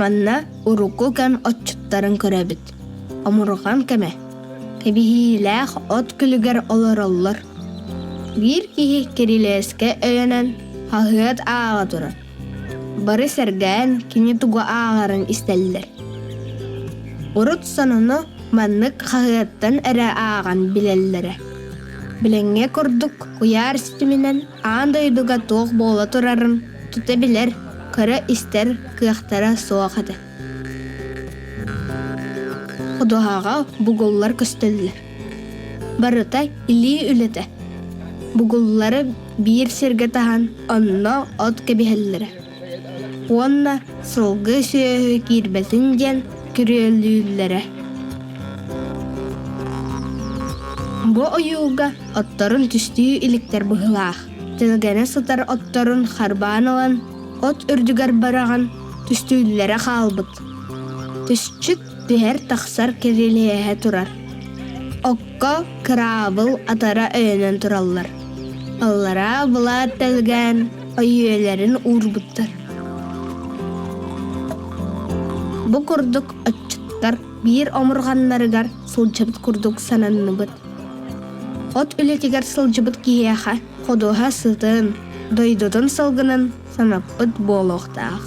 Манна уруку кан отчуттарын көрәбит. Омурған кәме. Кәбихиләх от күлігер олар. Bir кихи керилеске өйенен хағыт аға тұрар. Бары сәргән кені туға ағарын истәлілер. Урут саныны маннык хағыттан әрі аған білелілері. Біленге көрдік құяр системінен аңдайдыға тоқ бола тұрарын тұта білер, көрі істер кияқтара соғады. Құдығаға бұғыллар көстелілер. Барыта илі үлеті. Бұғыллары бір серге таған онна от кебехеллері. Онна сылғы сөйі кирбетін ден күрелілері. Бу ойуга оттарын түстүү иликтер бұғылақ. Тілгені сытар оттарын харбан алан, от үрдігер бараған түстүүлері қалбыт. Түсчік бігер тақсар керелеге тұрар. Окко крабыл атара өйінен тұралар. Аллара бұла тәлген ойуелерін урбыттар. Бу күрдік отчыттар бір омырғанларыгар сылчабыт күрдік сананны бұд. От үлетігер сылжыбыт кияха, қодуға сытын, дойдудын сылгынын санаппыт болуқтақ.